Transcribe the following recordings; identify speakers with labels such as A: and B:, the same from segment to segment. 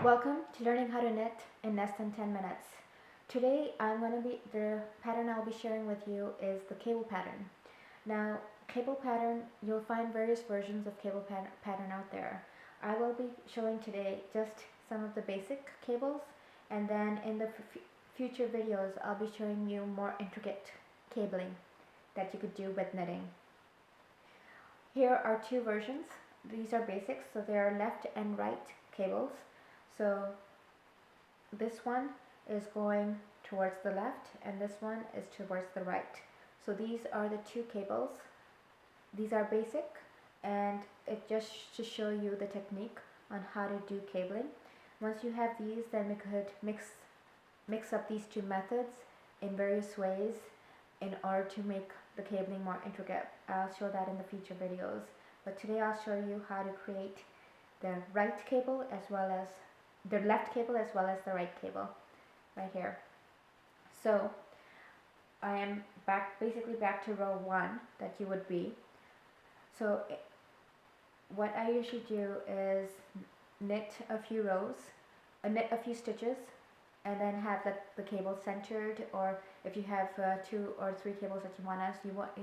A: Welcome to learning how to knit in less than 10 minutes. Today the pattern I'll be sharing with you is the cable pattern. Now, cable pattern, you'll find various versions of cable pattern out there. I will be showing today just some of the basic cables, and then in the future videos I'll be showing you more intricate cabling that you could do with knitting. Here are two versions. These are basics, so they are left and right cables. So this one is going towards the left and this one is towards the right. So these are the two cables. These are basic, and it just to show you the technique on how to do cabling. Once you have these, then we could mix up these two methods in various ways in order to make the cabling more intricate. I'll show that in the future videos, but today I'll show you how to create the right cable as well as the left cable as well as the right cable right here. So I am basically back to row 1 that you would be. So what I usually do is knit a few rows, knit a few stitches, and then have the cable centered, or if you have 2 or 3 cables that you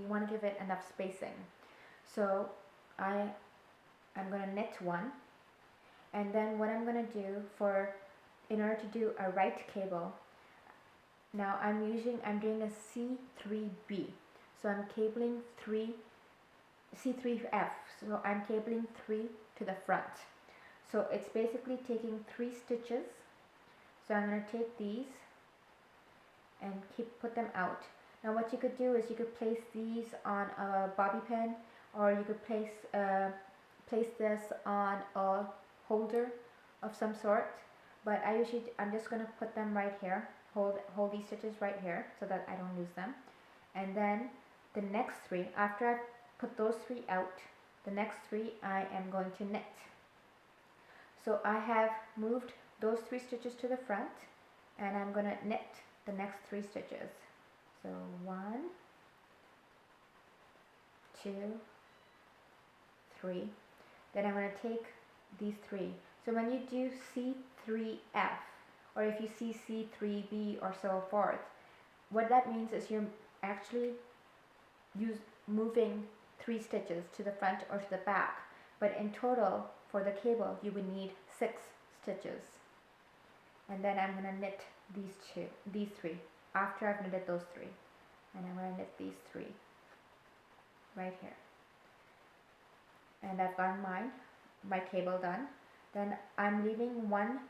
A: want to give it enough spacing. So I'm going to knit one, and then what I'm going to do in order to do a right cable, now I'm doing a C3B. So I'm cabling C3F. So I'm cabling 3 to the front. So it's basically taking 3 stitches. So I'm going to take these and put them out. Now what you could do is you could place these on a bobby pin, or you could place this on a holder of some sort, but I'm just going to put them right here, hold these stitches right here so that I don't lose them. And then the next 3, after I've put those 3 out, the next 3 I am going to knit. So I have moved those 3 stitches to the front, and I'm going to knit the next 3 stitches. So 1, 2, 3. Then I'm going to take these 3. So when you do C3F, or if you see C3B or so forth, what that means is you're actually moving 3 stitches to the front or to the back, but in total for the cable you would need 6 stitches. And then I'm going to knit these 3 after I've knitted those 3, and I'm going to knit these 3 right here. And I've got my cable done. Then I'm leaving 1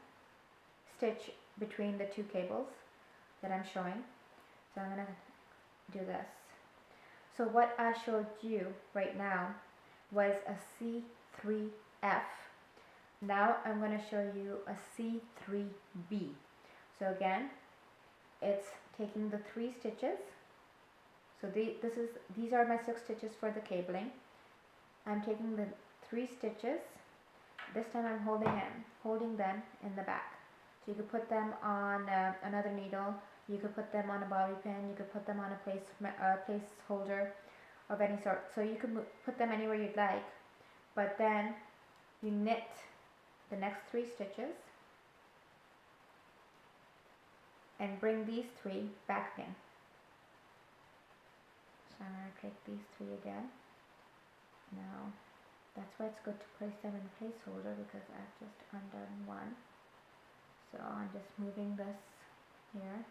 A: stitch between the 2 cables that I'm showing. So I'm going to do this. So what I showed you right now was a C3F. Now I'm going to show you a C3B. So again, it's taking the 3 stitches. So these are my 6 stitches for the cabling. I'm taking the 3 stitches. This time I'm holding them in the back. So you could put them on another needle. You could put them on a bobby pin. You could put them on a placeholder of any sort. So you could put them anywhere you'd like. But then you knit the next 3 stitches and bring these 3 back in. So I'm going to take these 3 again. Now that's why it's good to place them in placeholder, because I've just undone 1. So I'm just moving this here.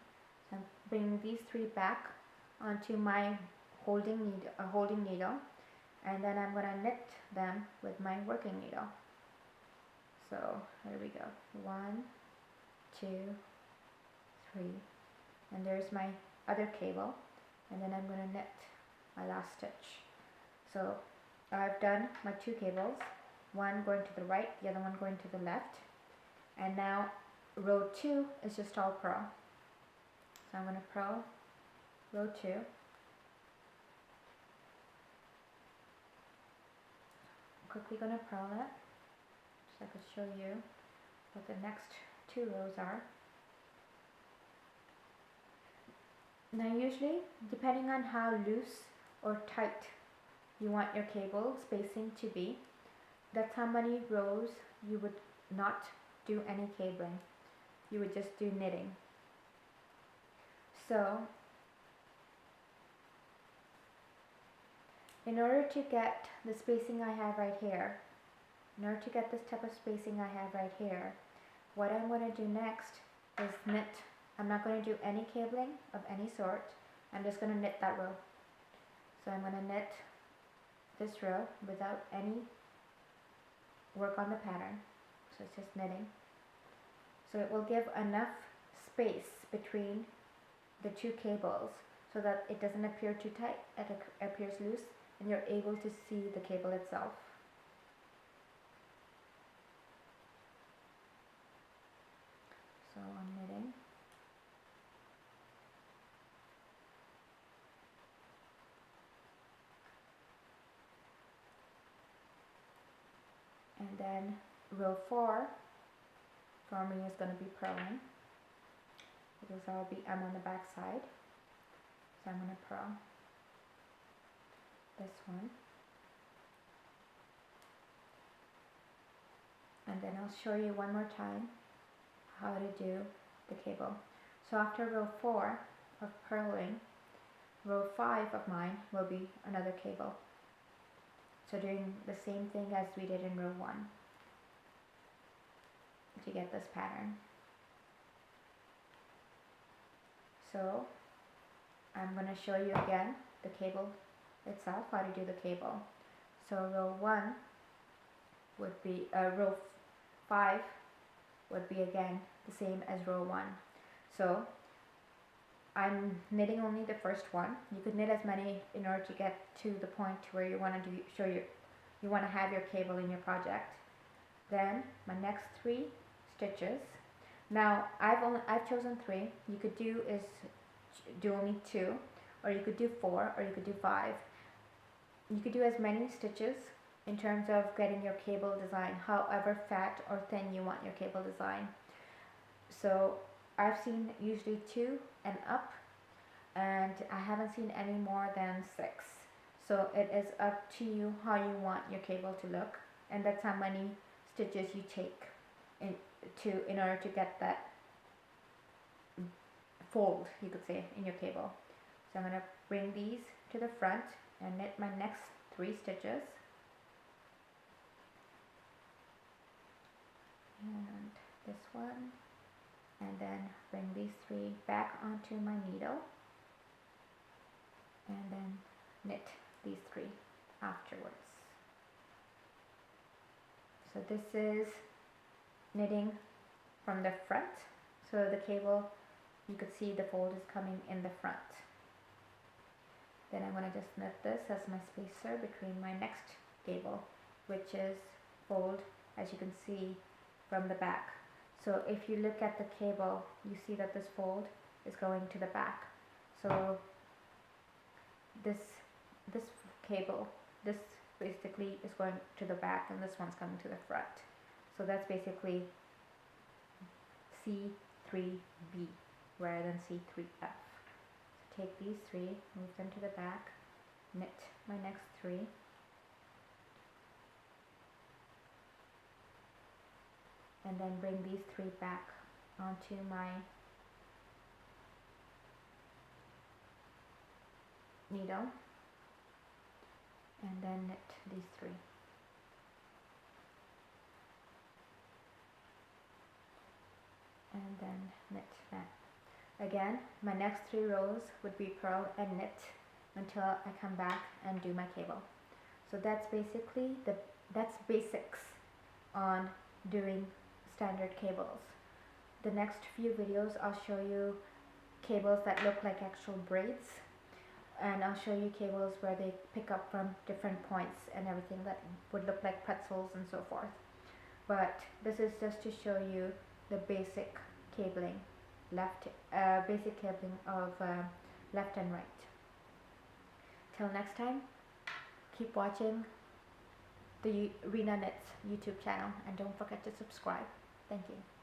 A: So I'm bringing these 3 back onto my holding needle, and then I'm going to knit them with my working needle. So here we go. 1, 2, 3, and there's my other cable, and then I'm going to knit my last stitch. So I've done my 2 cables, one going to the right, the other one going to the left, and now row 2 is just all purl. So I'm going to purl row 2. Quickly going to purl it so I could show you what the next 2 rows are. Now usually, depending on how loose or tight you want your cable spacing to be, that's how many rows you would not do any cabling. You would just do knitting. So in order to get the spacing I have right here, in order to get this type of spacing I have right here, what I'm going to do next is knit. I'm not going to do any cabling of any sort. I'm just going to knit that row. So I'm going to knit this row without any work on the pattern. So it's just knitting. So it will give enough space between the two cables so that it doesn't appear too tight, it appears loose, and you're able to see the cable itself. So I'm knitting. And then row 4 for me is going to be purling, because I'm on the back side. So I'm going to purl this one. And then I'll show you one more time how to do the cable. So after row 4 of purling, row 5 of mine will be another cable. So doing the same thing as we did in row 1 to get this pattern. So I'm going to show you again the cable itself, how to do the cable. So row 1 would be, row 5 would be again the same as row 1. So I'm knitting only the first one. You could knit as many in order to get to the point where you want to you want to have your cable in your project. Then my next 3 stitches. Now I've chosen 3. You could do only 2, or you could do 4, or you could do 5. You could do as many stitches in terms of getting your cable design, however fat or thin you want your cable design. So I've seen usually 2 and up, and I haven't seen any more than 6. So it is up to you how you want your cable to look, and that's how many stitches you take in order to get that fold, you could say, in your cable. So I'm going to bring these to the front and knit my next 3 stitches. And this one, and then bring these 3 back onto my needle, and then knit these 3 afterwards. So this is knitting from the front, so the cable, you could see the fold is coming in the front. Then I'm going to just knit this as my spacer between my next cable, which is fold, as you can see, from the back. So if you look at the cable, you see that this fold is going to the back. So this cable, this basically is going to the back, and this one's coming to the front. So that's basically C3B rather than C3F. So take these 3, move them to the back, knit my next 3, and then bring these 3 back onto my needle, and then knit these 3. And then knit that. Again, my next 3 rows would be purl and knit until I come back and do my cable. So that's basically that's basics on doing standard cables. The next few videos I'll show you cables that look like actual braids, and I'll show you cables where they pick up from different points and everything that would look like pretzels and so forth. But this is just to show you the basic cabling, basic cabling of left and right. Till next time, keep watching the Rena Knits YouTube channel, and don't forget to subscribe. Thank you.